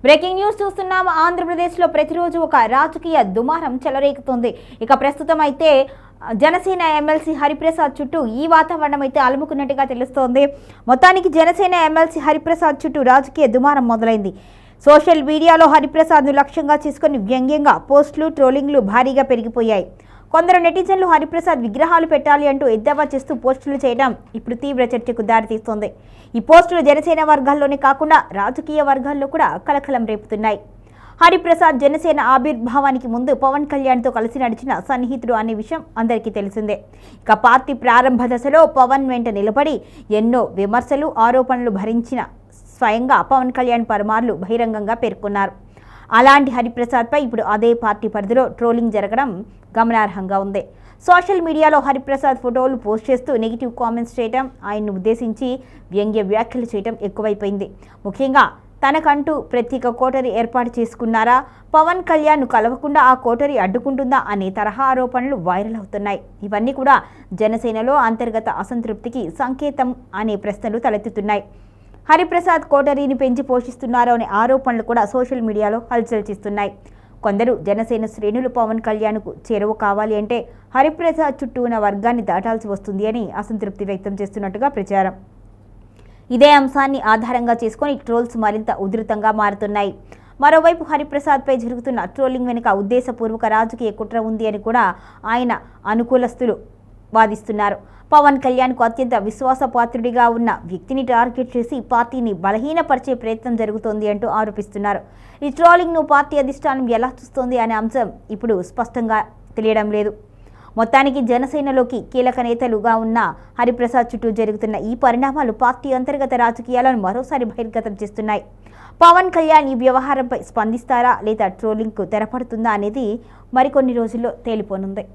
Breaking news చూస్తున్నాం. ఆంధ్రప్రదేశ్లో ప్రతిరోజు ఒక రాజకీయ దుమారం చెలరేగుతుంది. ఇక ప్రస్తుతం అయితే జనసేన ఎమ్మెల్సీ హరిప్రసాద్ చుట్టూ ఈ వాతావరణం అయితే అలుముకున్నట్టుగా తెలుస్తోంది. మొత్తానికి జనసేన ఎమ్మెల్సీ హరిప్రసాద్ చుట్టూ రాజకీయ దుమారం మొదలైంది. సోషల్ మీడియాలో హరిప్రసాద్ను లక్ష్యంగా చేసుకుని వ్యంగ్యంగా పోస్టులు, ట్రోలింగ్లు భారీగా పెరిగిపోయాయి. కొందరు నెటిజన్లు హరిప్రసాద్ విగ్రహాలు పెట్టాలి అంటూ ఎద్దేవా చేస్తూ పోస్టులు చేయడం ఇప్పుడు తీవ్ర చర్చకు దారితీస్తోంది. ఈ పోస్టులు జనసేన వర్గాల్లోనే కాకుండా రాజకీయ వర్గాల్లో కూడా కలకలం రేపుతున్నాయి. హరిప్రసాద్ జనసేన ఆవిర్భావానికి ముందు పవన్ కళ్యాణ్తో కలిసి నడిచిన సన్నిహితుడు అనే విషయం అందరికీ తెలిసిందే. ఇక పార్టీ ప్రారంభ దశలో పవన్ వెంట నిలబడి ఎన్నో విమర్శలు, ఆరోపణలు భరించిన స్వయంగా పవన్ కళ్యాణ్ పలుమార్లు బహిరంగంగా పేర్కొన్నారు. అలాంటి హరిప్రసాద్పై ఇప్పుడు అదే పార్టీ పరిధిలో ట్రోలింగ్ జరగడం గమనార్హంగా ఉంది. సోషల్ మీడియాలో హరిప్రసాద్ ఫోటోలు పోస్ట్ చేస్తూ నెగిటివ్ కామెంట్స్ చేయడం, ఆయన్ను ఉద్దేశించి వ్యంగ్య వ్యాఖ్యలు చేయడం ఎక్కువైపోయింది. ముఖ్యంగా తనకంటూ ప్రత్యేక కోటరీ ఏర్పాటు చేసుకున్నారా, పవన్ కళ్యాణ్ను కలవకుండా ఆ కోటరీ అడ్డుకుంటుందా అనే తరహా ఆరోపణలు వైరల్ అవుతున్నాయి. ఇవన్నీ కూడా జనసేనలో అంతర్గత అసంతృప్తికి సంకేతం అనే ప్రశ్నలు తలెత్తుతున్నాయి. హరిప్రసాద్ కోటరీని పెంచి పోషిస్తున్నారు అనే ఆరోపణలు కూడా సోషల్ మీడియాలో హల్చల్ చేస్తున్నాయి. కొందరు జనసేన శ్రేణులు పవన్ కళ్యాణ్కు చేరువ కావాలి అంటే హరిప్రసాద్ చుట్టూ ఉన్న వర్గాన్ని దాటాల్సి వస్తుంది అని అసంతృప్తి వ్యక్తం చేస్తున్నట్టుగా ప్రచారం. ఇదే అంశాన్ని ఆధారంగా చేసుకొని ట్రోల్స్ మరింత ఉధృతంగా మారుతున్నాయి. మరోవైపు హరిప్రసాద్పై జరుగుతున్న ట్రోలింగ్ వెనుక ఉద్దేశపూర్వక రాజకీయ కుట్ర ఉంది అని కూడా ఆయన అనుకూలస్తులు వాదిస్తున్నారు. పవన్ కళ్యాణ్కు అత్యంత విశ్వాసపాత్రుడిగా ఉన్న వ్యక్తిని టార్గెట్ చేసి పార్టీని బలహీనపరిచే ప్రయత్నం జరుగుతోంది అంటూ ఆరోపిస్తున్నారు. ఈ ట్రోలింగ్ను పార్టీ అధిష్టానం ఎలా చూస్తోంది అనే అంశం ఇప్పుడు స్పష్టంగా తెలియడం లేదు. మొత్తానికి జనసేనలోకి కీలక నేతలుగా ఉన్న హరిప్రసాద్ చుట్టూ జరుగుతున్న ఈ పరిణామాలు పార్టీ అంతర్గత రాజకీయాలను మరోసారి బహిర్గతం చేస్తున్నాయి. పవన్ కళ్యాణ్ ఈ వ్యవహారంపై స్పందిస్తారా లేదా ట్రోలింగ్కు తెరపడుతుందా అనేది మరికొన్ని రోజుల్లో తేలిపోనుంది.